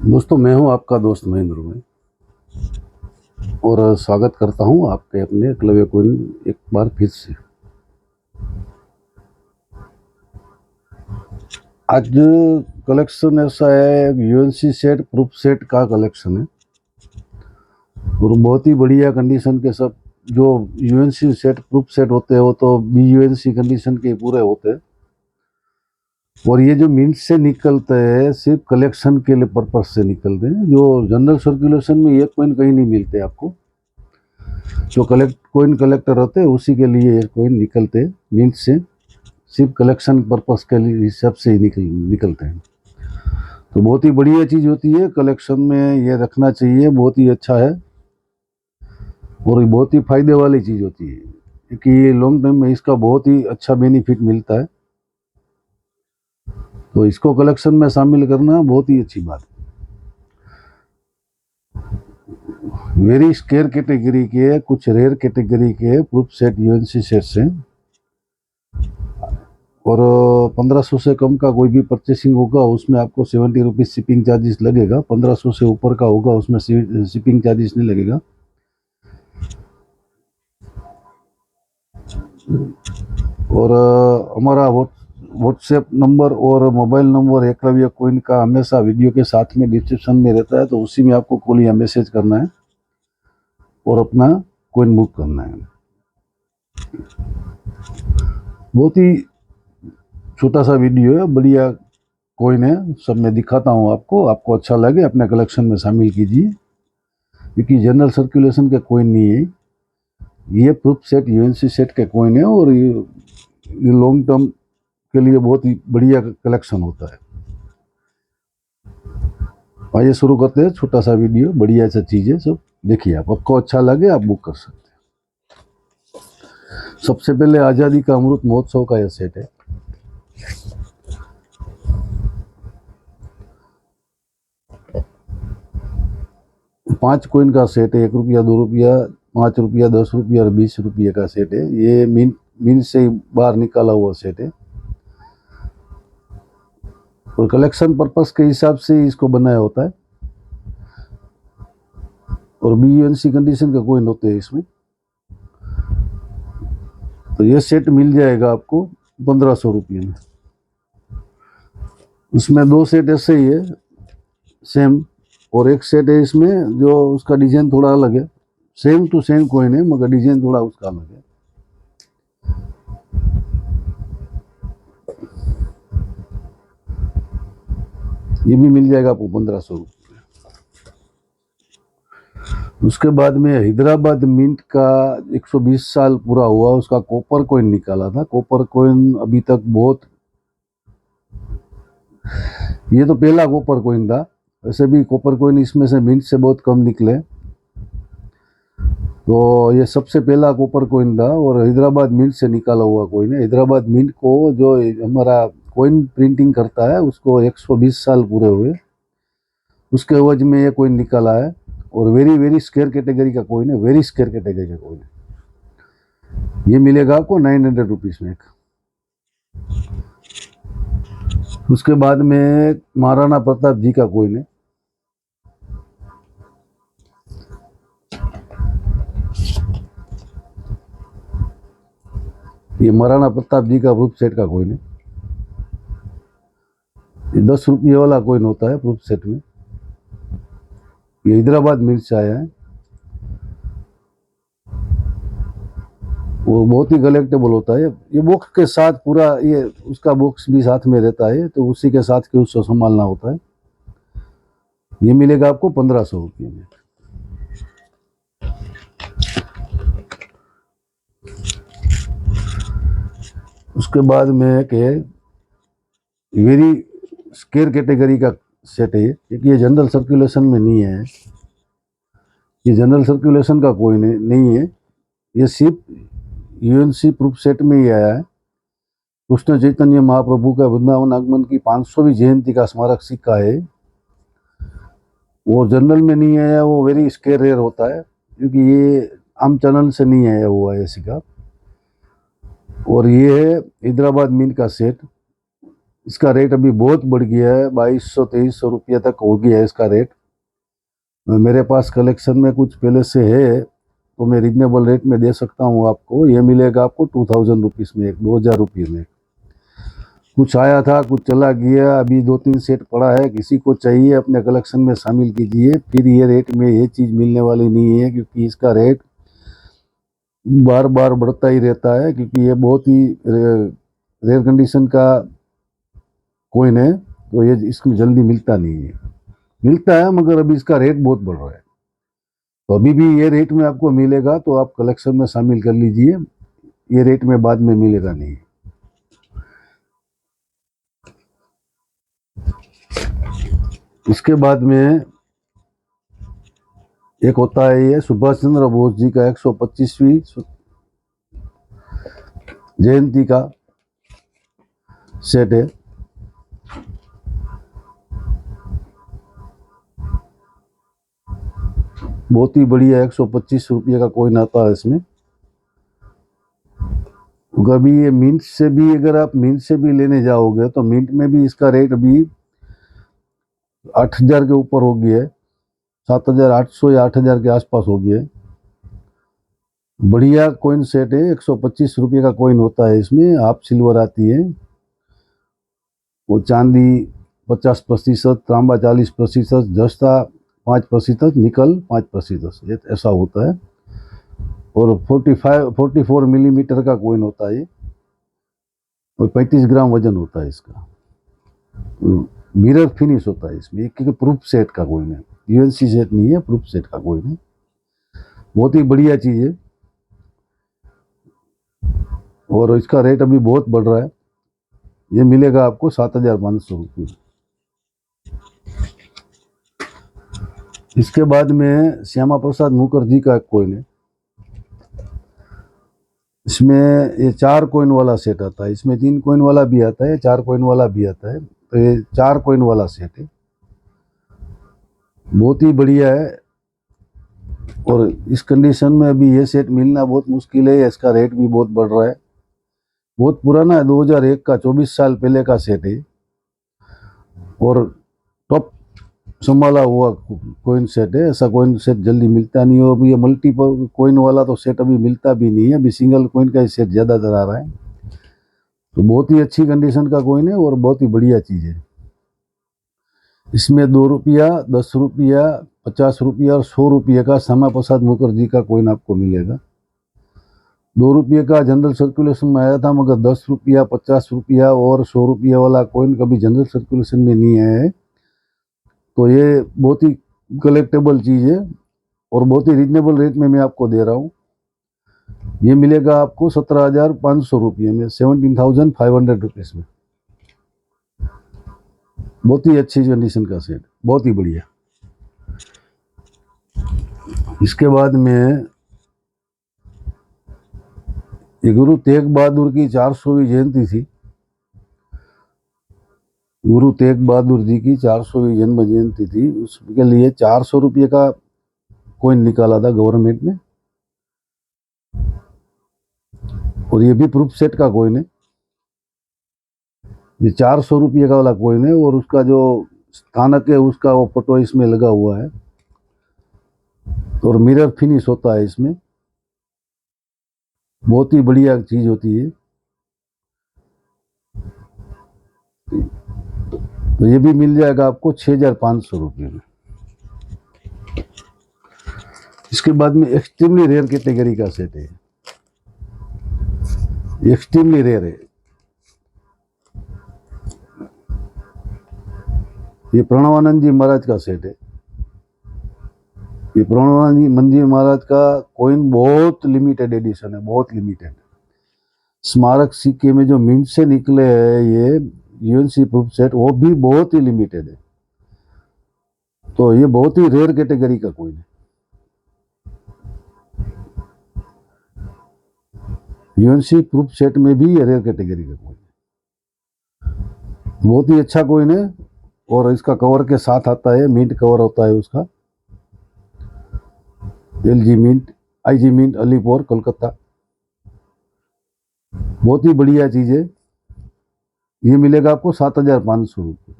दोस्तों, मैं हूं आपका दोस्त महेंद्र में और स्वागत करता हूं आपके अपने एकलव्य कोइन एक बार फिर से। आज कलेक्शन ऐसा है, यूएनसी सेट प्रूफ सेट का कलेक्शन है और बहुत ही बढ़िया कंडीशन के सब जो यूएनसी सेट प्रूफ सेट होते हैं वो तो बीयूएनसी कंडीशन के पूरे होते हैं और ये जो मिंट से निकलते हैं सिर्फ कलेक्शन के लिए पर्पज से निकलते हैं। जो जनरल सर्कुलेशन में ये कोइन कहीं नहीं मिलते आपको। जो कोइन कलेक्टर होते हैं उसी के लिए ये कोइन निकलते हैं मिंट से, सिर्फ कलेक्शन पर्पस के लिए हिसाब से ही निकलते हैं। तो बहुत ही बढ़िया चीज़ होती है, कलेक्शन में ये रखना चाहिए, बहुत ही अच्छा है और बहुत ही फायदे वाली चीज़ होती है क्योंकि ये लॉन्ग टर्म में इसका बहुत ही अच्छा बेनिफिट मिलता है। तो इसको कलेक्शन में शामिल करना बहुत ही अच्छी बात है। वेरी स्केयर कैटेगरी के, कुछ रेयर कैटेगरी के प्रूफ सेट यूएनसी सेट्स हैं और 1500 से कम का कोई भी परचेसिंग होगा उसमें आपको 70 रुपीज़ शिपिंग चार्जेस लगेगा। 1500 से ऊपर का होगा उसमें शिपिंग चार्जेस नहीं लगेगा। और हमारा व्हाट्सएप नंबर और मोबाइल नंबर एकलव्य कोइन का हमेशा वीडियो के साथ में डिस्क्रिप्शन में रहता है, तो उसी में आपको कॉल या मैसेज करना है और अपना कोइन बुक करना है। बहुत ही छोटा सा वीडियो है, बढ़िया कोइन है, सब मैं दिखाता हूँ आपको अच्छा लगे अपने कलेक्शन में शामिल कीजिए क्योंकि जनरल सर्कुलेशन के कोइन नहीं है, ये प्रूफ सेट यूएनसी सेट के कोइन है और ये लॉन्ग टर्म के लिए बहुत ही बढ़िया कलेक्शन होता है। आइए शुरू करते हैं, छोटा सा वीडियो, बढ़िया सा चीज़ है, सब देखिए आपको अच्छा लगे आप बुक कर सकते हैं। सबसे पहले आज़ादी का अमृत महोत्सव का यह सेट है। पांच कोइन का सेट है, 1 रुपया, 2 रुपया, 5 रुपया, 10 रुपया और 20 रुपये का सेट है। ये मीन से ही बाहर निकाला हुआ सेट है और कलेक्शन पर्पस के हिसाब से इसको बनाया होता है और बीयूएनसी कंडीशन के कोइन होते हैं इसमें। तो ये सेट मिल जाएगा आपको 1500 रुपये में। उसमें दो सेट ऐसे ही है सेम और एक सेट है इसमें जो उसका डिजाइन थोड़ा अलग है। सेम टू सेम कोइन है मगर डिजाइन थोड़ा उसका अलग है। ये भी मिल जाएगा आपको 1500 रुपये। उसके बाद में हैदराबाद मिंट का 120 साल पूरा हुआ, उसका कॉपर कोइन निकाला था। कॉपर कोइन अभी तक बहुत, ये तो पहला कॉपर कोइन था, वैसे भी कॉपर कोइन इसमें से मिंट से बहुत कम निकले, तो ये सबसे पहला कॉपर कोइन था और हैदराबाद मिंट से निकाला हुआ कोइन है। हैदराबाद मिंट को जो हमारा कोइन प्रिंटिंग करता है उसको 120 साल पूरे हुए, उसके एवज में ये कोइन निकाला है और वेरी वेरी स्केयर कैटेगरी का कोइन है, वेरी स्केयर कैटेगरी का कोइन है। ये मिलेगा आपको 900 रुपीज़ में एक। उसके बाद में महाराणा प्रताप जी का कोइन है। ये महाराणा प्रताप जी का प्रूफ सेट का कोइन है। ये 10 रुपये वाला कोइन होता है प्रूफ सेट में। ये हैदराबाद मिंट से आया है, वो बहुत ही कलेक्टेबल होता है। ये बॉक्स के साथ पूरा, ये उसका बॉक्स भी साथ में रहता है तो उसी के साथ के उसको संभालना होता है। ये मिलेगा आपको 1500 रुपये में। उसके बाद में के वेरी स्केयर कैटेगरी का सेट है क्योंकि ये जनरल सर्कुलेशन में नहीं है, ये जनरल सर्कुलेशन का कोई नहीं है, ये सिर्फ यूएनसी प्रूफ सेट में ही आया है। कृष्ण चैतन्य महाप्रभु का वृंदावन आगमन की 500वीं जयंती का स्मारक सिक्का है। वो जनरल में नहीं आया, वो वेरी स्केयर रेयर होता है क्योंकि ये आम चलन से नहीं आया हुआ है सिक्का। और ये है हैदराबाद मिंट का सेट, इसका रेट अभी बहुत बढ़ गया है, 2200-2300 रुपया तक हो गया है इसका रेट। मेरे पास कलेक्शन में कुछ पहले से है, तो मैं रिजनेबल रेट में दे सकता हूँ आपको। ये मिलेगा आपको 2000 रुपीज़ में, 2000 रुपये में। कुछ आया था, कुछ चला गया, अभी 2-3 सेट पड़ा है। किसी को चाहिए अपने कलेक्शन में शामिल कीजिए। फिर ये रेट में ये चीज़ मिलने वाली नहीं है, क्योंकि इसका रेट बार बार बढ़ता ही रहता है, क्योंकि ये बहुत ही रेयर कंडीशन का कॉइन है। तो ये इसमें जल्दी मिलता नहीं है, मिलता है मगर अभी इसका रेट बहुत बढ़ रहा है। तो अभी भी ये रेट में आपको मिलेगा, तो आप कलेक्शन में शामिल कर लीजिए। ये रेट में बाद में मिलेगा नहीं। इसके बाद में एक होता है ये सुभाष चंद्र बोस जी का 125वीं जयंती का सेट है। बहुत ही बढ़िया 125 रुपये का कॉइन आता है इसमें। अभी ये मिंट से भी, अगर आप मिंट से भी लेने जाओगे तो मिंट में भी इसका रेट अभी 8000 के ऊपर हो गया है, 7800 या 8000 के आसपास हो गया है। बढ़िया कॉइन सेट है, 125 रुपये का कॉइन होता है इसमें। हाफ सिल्वर आती है, वो चांदी 50%, तांबा 40%, जस्ता 5%, निकल 5%, ऐसा होता है। और 44 मिलीमीटर का कॉइन होता है, और 35 ग्राम वजन होता है इसका। मिरर फिनिश होता है इसमें, एक प्रूफ सेट का कॉइन है, यूएनसी सेट नहीं है, प्रूफ सेट का कॉइन है। बहुत ही बढ़िया चीज़ है, और इसका रेट अभी बहुत बढ़ रहा है। ये मिलेगा आपको 7500 रुपये। इसके बाद में श्यामा प्रसाद मुखर्जी का एक कॉइन है। इसमें ये 4 कॉइन वाला सेट आता है। इसमें 3 कॉइन वाला भी आता है, 4 कॉइन वाला भी आता है। तो ये 4 कॉइन वाला सेट है, बहुत ही बढ़िया है। और इस कंडीशन में अभी ये सेट मिलना बहुत मुश्किल है। इसका रेट भी बहुत बढ़ रहा है। बहुत पुराना है, 2001 का, 24 साल पहले का सेट है, और टॉप संभाला हुआ कॉइन सेट है। ऐसा कॉइन सेट जल्दी मिलता नहीं हो। अभी ये मल्टीपल कॉइन वाला तो सेट अभी मिलता भी नहीं है, अभी सिंगल कॉइन का ही सेट ज़्यादातर आ रहा है। तो बहुत ही अच्छी कंडीशन का कॉइन है, और बहुत ही बढ़िया चीज़ है। इसमें 2 रुपया, 10 रुपया, 50 रुपया और 100 रुपये का श्यामा प्रसाद मुखर्जी का कॉइन आपको मिलेगा। 2 रुपये का जनरल सर्कुलेशन में आया था, मगर 10 रुपया, 50 रुपया और 100 रुपये वाला कॉइन कभी जनरल सर्कुलेशन में नहीं आया है। तो ये बहुत ही कलेक्टेबल चीज़ है, और बहुत ही रिजनेबल रेट में मैं आपको दे रहा हूँ। ये मिलेगा आपको 17,500 रुपये में, 17,500 रुपीज़ में। बहुत ही अच्छी कंडीशन का सेट, बहुत ही बढ़िया। इसके बाद में ये गुरु तेग बहादुर की 400वीं जयंती थी। गुरु तेग बहादुर जी की 400वीं जन्म जयंती थी, उसके लिए 400 रुपये का कॉइन निकाला था गवर्नमेंट ने। और ये भी प्रूफ सेट का कॉइन है। ये 400 रुपये का वाला कॉइन है, और उसका जो स्थानक है उसका वो फोटो इसमें लगा हुआ है, और मिरर फिनिश होता है इसमें। बहुत ही बढ़िया चीज़ होती है। तो ये भी मिल जाएगा आपको 6,500 रुपये में। इसके बाद में एक्सट्रीमली रेयर कैटेगरी का सेट है, एक्सट्रीमली रेयर है। ये प्रणवानंद जी महाराज का सेट है। ये प्रणवानंद जी महाराज का कॉइन बहुत लिमिटेड एडिशन है, बहुत लिमिटेड। स्मारक सिक्के में जो मिंट से निकले हैं ये यूएनसी प्रूफ सेट, वो भी बहुत ही लिमिटेड है। तो ये बहुत ही रेयर कैटेगरी का कॉइन है। यूएनसी प्रूफ सेट में भी रेयर कैटेगरी का कॉइन है, बहुत ही अच्छा कॉइन है। और इसका कवर के साथ आता है, मिंट कवर होता है उसका। LG mint, IG mint, Alipur, Kolkata. बहुत ही बढ़िया चीज़ है। ये मिलेगा आपको 7,500 रुपये।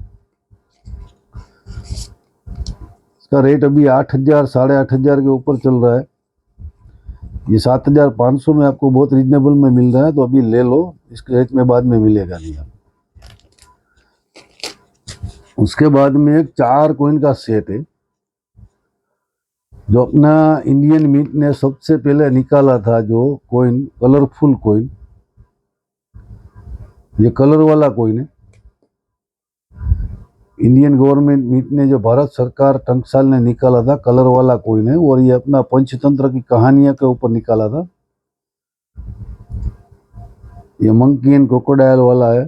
इसका रेट अभी 8,000 8,500 के ऊपर चल रहा है। ये 7,500 में आपको बहुत रीजनेबल में मिल रहा है, तो अभी ले लो, इसके रेट में बाद में मिलेगा नहीं आपको। उसके बाद में एक 4 कॉइन का सेट है, जो अपना इंडियन मिंट ने सबसे पहले निकाला था, जो कॉइन कलरफुल कॉइन, ये कलर वाला कॉइन है। इंडियन गवर्नमेंट मिंट ने, जो भारत सरकार टंकसाल ने निकाला था, कलर वाला कॉइन है, और ये अपना पंचतंत्र की कहानियां के ऊपर निकाला था। ये मंकी एंड क्रोकोडाइल वाला है।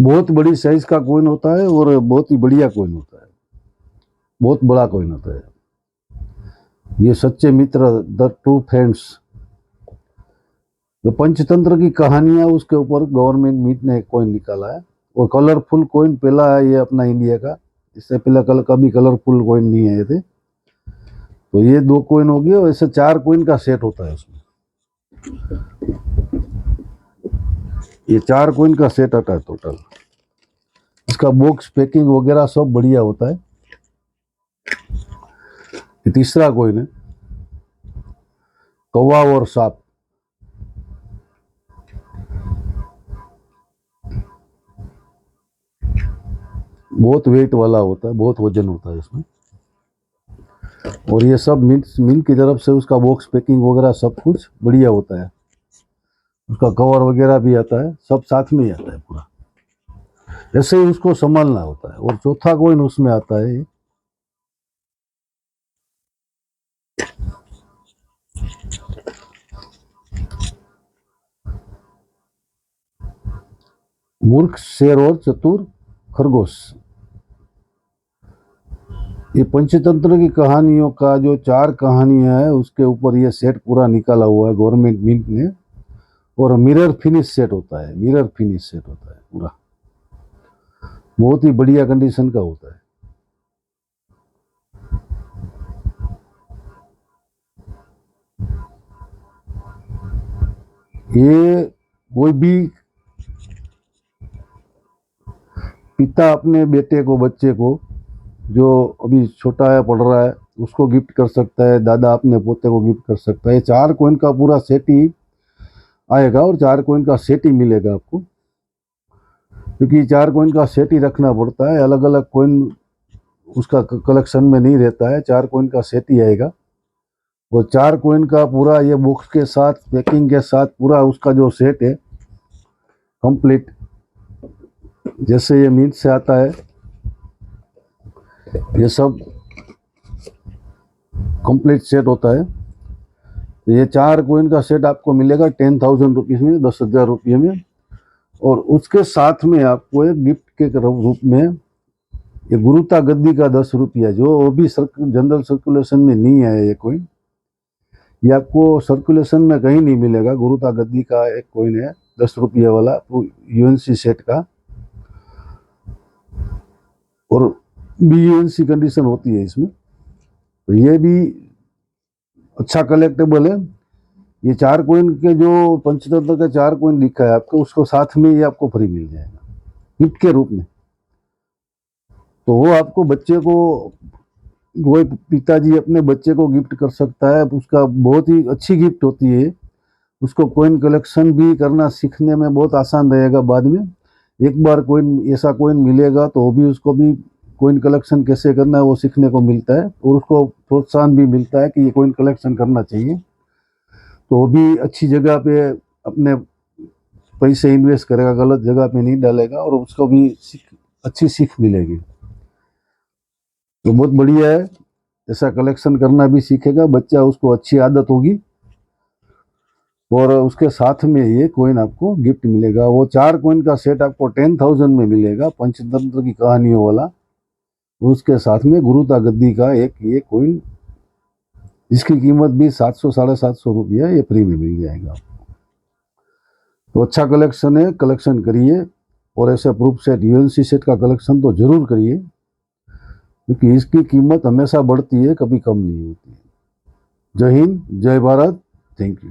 बहुत बड़ी साइज का कॉइन होता है और बहुत ही बढ़िया कॉइन होता है, बहुत बड़ा कॉइन होता है। ये सच्चे मित्र, द ट्रू फ्रेंड्स, जो पंचतंत्र की कहानियां, उसके ऊपर गवर्नमेंट मिंट ने एक कॉइन निकाला है, और कलरफुल कॉइन पहला है ये अपना इंडिया का। इससे पहले कभी कलरफुल कॉइन नहीं आए थे। तो ये 2 कॉइन हो गए, और ऐसे 4 कॉइन का सेट होता है उसमें। ये 4 कॉइन का सेट आता है टोटल। इसका बॉक्स पैकिंग वगैरह सब बढ़िया होता है। ये तीसरा कॉइन है, कौवा और सांप। बहुत वेट वाला होता है, बहुत वजन होता है इसमें। और ये सब मिंट की तरफ से उसका बॉक्स पैकिंग वगैरह सब कुछ बढ़िया होता है। उसका कवर वगैरह भी आता है, सब साथ में ही आता है पूरा। ऐसे ही उसको संभालना होता है। और चौथा कॉइन उसमें आता है, मूर्ख शेर और चतुर खरगोश। ये पंचतंत्र की कहानियों का जो 4 कहानियां है, उसके ऊपर ये सेट पूरा निकाला हुआ है गवर्नमेंट मिंट ने। और मिरर फिनिश सेट होता है, मिरर फिनिश सेट होता है पूरा, बहुत ही बढ़िया कंडीशन का होता है। ये कोई भी पिता अपने बेटे को, बच्चे को, जो अभी छोटा है, पढ़ रहा है, उसको गिफ्ट कर सकता है। दादा अपने पोते को गिफ्ट कर सकता है। ये 4 कॉइन का पूरा सेट ही आएगा, और 4 कॉइन का सेट ही मिलेगा आपको, क्योंकि 4 कॉइन का सेट ही रखना पड़ता है। अलग अलग कॉइन उसका कलेक्शन में नहीं रहता है, 4 कॉइन का सेट ही आएगा। वो 4 कॉइन का पूरा ये बॉक्स के साथ, पैकिंग के साथ, पूरा उसका जो सेट है कंप्लीट, जैसे ये मिंट से आता है, ये सब कंप्लीट सेट होता है। तो ये 4 कॉइन का सेट आपको मिलेगा 10,000 रुपीज़ में, 10,000 रुपये में। और उसके साथ में आपको एक गिफ्ट के रूप में ये गुरुता गद्दी का 10 रुपया, जो वो भी जनरल सर्कुलेशन में नहीं है ये कॉइन, ये आपको सर्कुलेशन में कहीं नहीं मिलेगा। गुरुता गद्दी का एक कॉइन है 10 रुपये वाला, यूएनसी सेट का, और BUNC कंडीशन होती है इसमें। तो ये भी अच्छा कलेक्टेबल है। ये 4 कॉइन के, जो पंचतंत्र के 4 कॉइन दिखा है आपको, उसको साथ में ये आपको फ्री मिल जाएगा गिफ्ट के रूप में। तो वो आपको बच्चे को, कोई पिताजी अपने बच्चे को गिफ्ट कर सकता है। उसका बहुत ही अच्छी गिफ्ट होती है। उसको कॉइन कलेक्शन भी करना सीखने में बहुत आसान रहेगा। बाद में एक बार कॉइन, ऐसा कॉइन मिलेगा तो वो भी, उसको भी कॉइन कलेक्शन कैसे करना है वो सीखने को मिलता है, और उसको प्रोत्साहन भी मिलता है कि ये कॉइन कलेक्शन करना चाहिए। तो वो भी अच्छी जगह पे अपने पैसे इन्वेस्ट करेगा, गलत जगह पे नहीं डालेगा, और उसको भी अच्छी सीख मिलेगी। तो बहुत बढ़िया है, ऐसा कलेक्शन करना भी सीखेगा बच्चा, उसको अच्छी आदत होगी। और उसके साथ में ये कॉइन आपको गिफ्ट मिलेगा। वो 4 कॉइन का सेट आपको 10,000 में मिलेगा, पंचतंत्र की कहानियों वाला। उसके साथ में गुरुता गद्दी का एक ये कॉइन, जिसकी कीमत भी 700 750 रुपया, ये फ्री में मिल जाएगा। तो अच्छा कलेक्शन है, कलेक्शन करिए। और ऐसे प्रूफ सेट, यूएनसी सेट का कलेक्शन तो जरूर करिए, क्योंकि इसकी कीमत हमेशा बढ़ती है, कभी कम नहीं होती है। जय हिंद, जय भारत, थैंक यू।